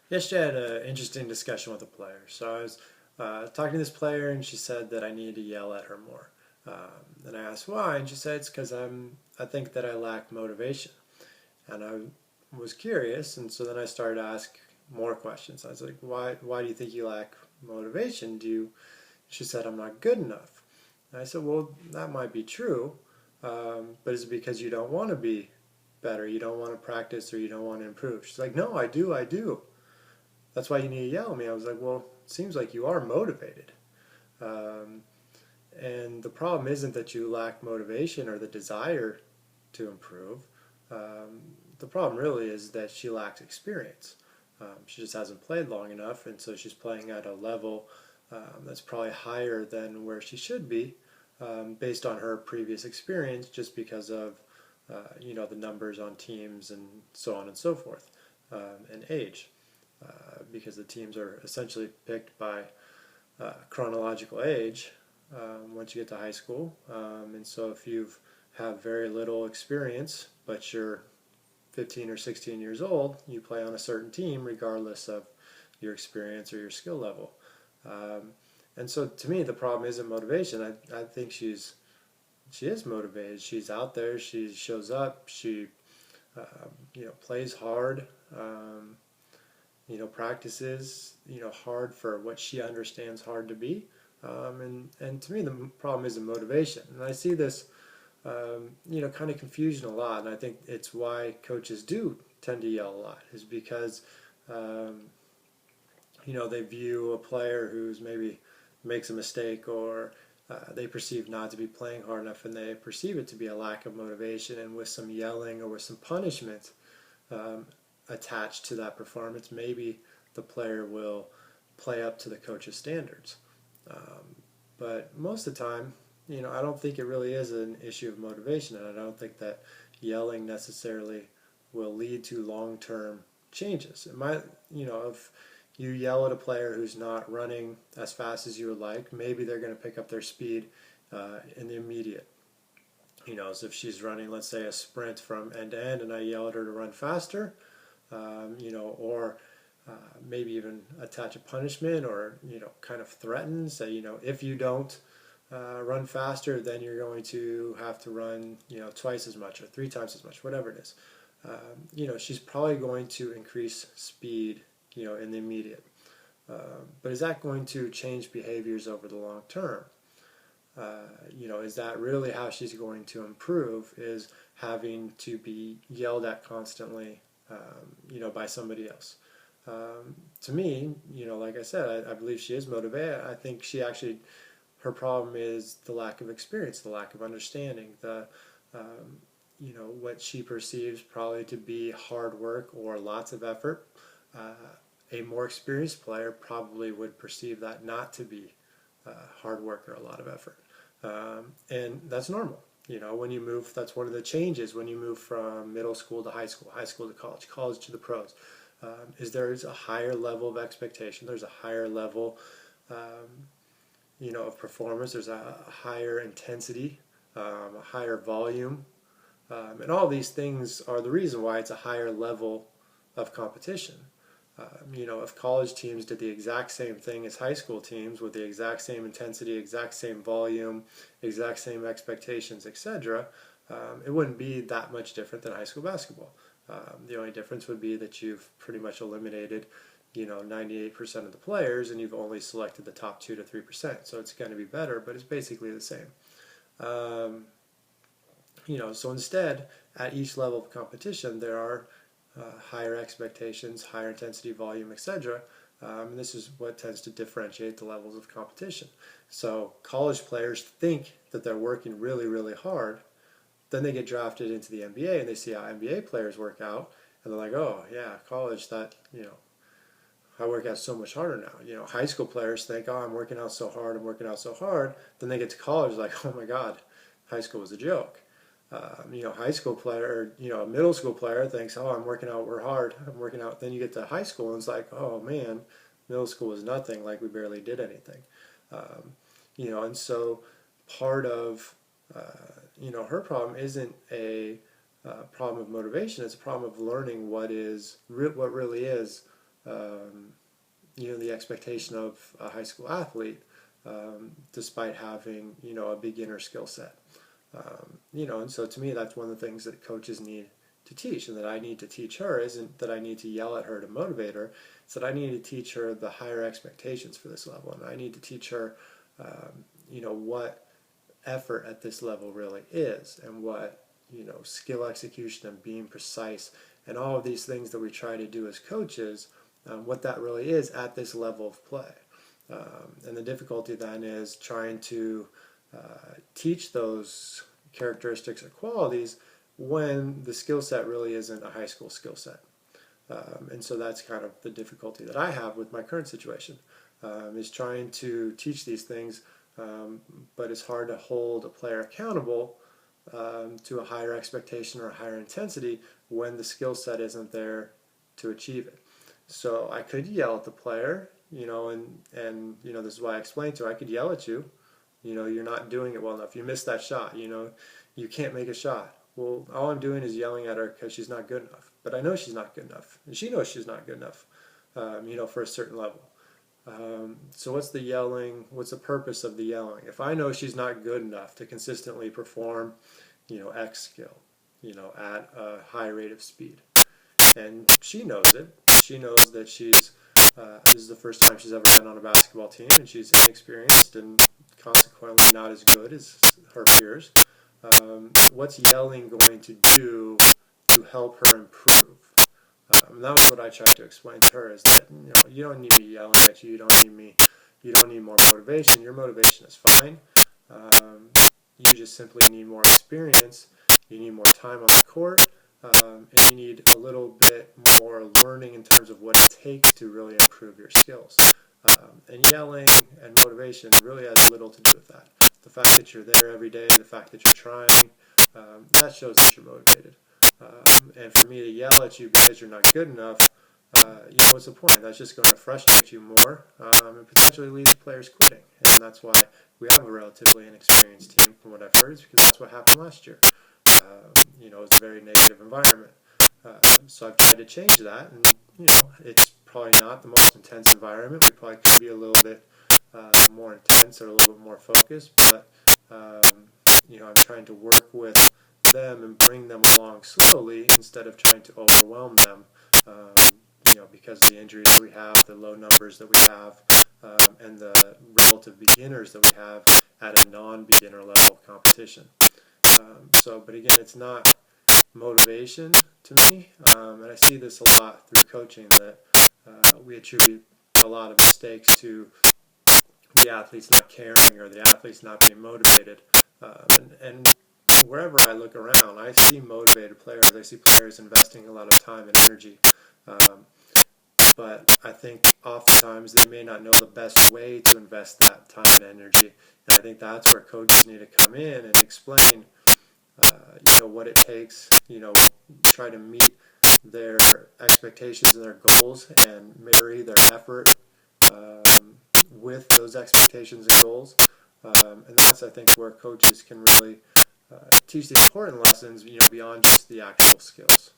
Yesterday I had an interesting discussion with a player. So I was talking to this player, and she said that I needed to yell at her more. And I asked why, and she said it's because I think that I lack motivation. And I was curious, and so then I started to ask more questions. I was like, why do you think you lack motivation? Do you? She said I'm not good enough. And I said, well, that might be true, but is it because you don't want to be better? You don't want to practice, or you don't want to improve? She's like, no, I do. That's why you need to yell at me. I was like, well, it seems like you are motivated. Um, and the problem isn't that you lack motivation or the desire to improve. Um, the problem really is that she lacks experience. She just hasn't played long enough, and so she's playing at a level that's probably higher than where she should be, based on her previous experience, just because of the numbers on teams and so on and so forth, and age, because the teams are essentially picked by chronological age once you get to high school. And so if you've have very little experience, but you're 15 or 16 years old, you play on a certain team regardless of your experience or your skill level. Um, and so to me, the problem isn't motivation. I think she is motivated. She's out there. She shows up. She plays hard. Um, practices, hard for what she understands hard to be. And to me, the problem is the motivation. And I see this, kind of confusion a lot. And I think it's why coaches do tend to yell a lot, is because, um, they view a player who's maybe makes a mistake, or they perceive not to be playing hard enough, and they perceive it to be a lack of motivation. And with some yelling or with some punishment, um, attached to that performance, maybe the player will play up to the coach's standards. Um, but most of the time, I don't think it really is an issue of motivation, and I don't think that yelling necessarily will lead to long-term changes. It might, if you yell at a player who's not running as fast as you would like, maybe they're going to pick up their speed in the immediate. So if she's running, let's say, a sprint from end to end, and I yell at her to run faster, or maybe even attach a punishment, or kind of threaten, say, if you don't run faster, then you're going to have to run twice as much or three times as much, whatever it is. She's probably going to increase speed in the immediate. But is that going to change behaviors over the long term? Is that really how she's going to improve? Is having to be yelled at constantly, by somebody else? To me, like I said, I believe she is motivated. I think her problem is the lack of experience, the lack of understanding, um, what she perceives probably to be hard work or lots of effort. Uh, a more experienced player probably would perceive that not to be hard work or a lot of effort. And that's normal. When you move, that's one of the changes when you move from middle school to high school to college, college to the pros. Is there's a higher level of expectation. There's a higher level, of performance. There's a higher intensity, a higher volume, and all these things are the reason why it's a higher level of competition. If college teams did the exact same thing as high school teams with the exact same intensity, exact same volume, exact same expectations, etc., it wouldn't be that much different than high school basketball. The only difference would be that you've pretty much eliminated, 98% of the players, and you've only selected the top 2 to 3%. So it's going to be better, but it's basically the same. Um, so instead, at each level of competition, there are higher expectations, higher intensity, volume, etc. And this is what tends to differentiate the levels of competition. So college players think that they're working really, really hard. Then they get drafted into the NBA, and they see how NBA players work out, and they're like, oh yeah, college, that I work out so much harder now. High school players think, oh, I'm working out so hard, I'm working out so hard. Then they get to college, like, oh my God, high school was a joke. High school player, a middle school player thinks, oh, I'm working out, we're hard, I'm working out. Then you get to high school, and it's like, oh man, middle school was nothing, like we barely did anything. And so part of, her problem isn't a problem of motivation, it's a problem of learning what really is the expectation of a high school athlete, despite having, a beginner skill set. And so to me, that's one of the things that coaches need to teach, and that I need to teach her. Isn't that I need to yell at her to motivate her. It's that I need to teach her the higher expectations for this level, and I need to teach her, what effort at this level really is, and what, skill execution and being precise and all of these things that we try to do as coaches, what that really is at this level of play. And the difficulty then is trying to teach those characteristics or qualities when the skill set really isn't a high school skill set. And so that's kind of the difficulty that I have with my current situation, is trying to teach these things, but it's hard to hold a player accountable to a higher expectation or a higher intensity when the skill set isn't there to achieve it. So I could yell at the player, and this is why I explained to her, I could yell at you, you're not doing it well enough. You missed that shot, you can't make a shot. Well, all I'm doing is yelling at her because she's not good enough. But I know she's not good enough, and she knows she's not good enough, for a certain level. So what's the yelling? What's the purpose of the yelling? If I know she's not good enough to consistently perform, X skill, at a high rate of speed, and she knows it. She knows that this is the first time she's ever been on a basketball team, and she's inexperienced and consequently not as good as her peers. What's yelling going to do to help her improve? And that was what I tried to explain to her, is that you don't need me yelling at you. You don't need more motivation. Your motivation is fine. You just simply need more experience. You need more time on the court, and you need a little bit more learning in terms of what it takes to really improve your skills. And yelling and motivation really has little to do with that. The fact that you're there every day, the fact that you're trying, that shows that you're motivated. And for me to yell at you because you're not good enough, what's the point? That's just going to frustrate you more, and potentially lead to players quitting. And that's why we have a relatively inexperienced team, from what I've heard, is because that's what happened last year. It's a very negative environment. So I've tried to change that, and it's probably not the most intense environment. We probably could be a little bit more intense or a little bit more focused, but I'm trying to work with them and bring them along slowly instead of trying to overwhelm them, because of the injuries we have, the low numbers that we have, and the relative beginners that we have at a non-beginner level of competition. But again, it's not motivation to me, and I see this a lot through coaching, that we attribute a lot of mistakes to the athletes not caring or the athletes not being motivated, and wherever I look around, I see motivated players. I see players investing a lot of time and energy, but I think oftentimes they may not know the best way to invest that time and energy, and I think that's where coaches need to come in and explain what it takes, try to meet their expectations and their goals and marry their effort with those expectations and goals. And that's, I think, where coaches can really teach the important lessons, beyond just the actual skills.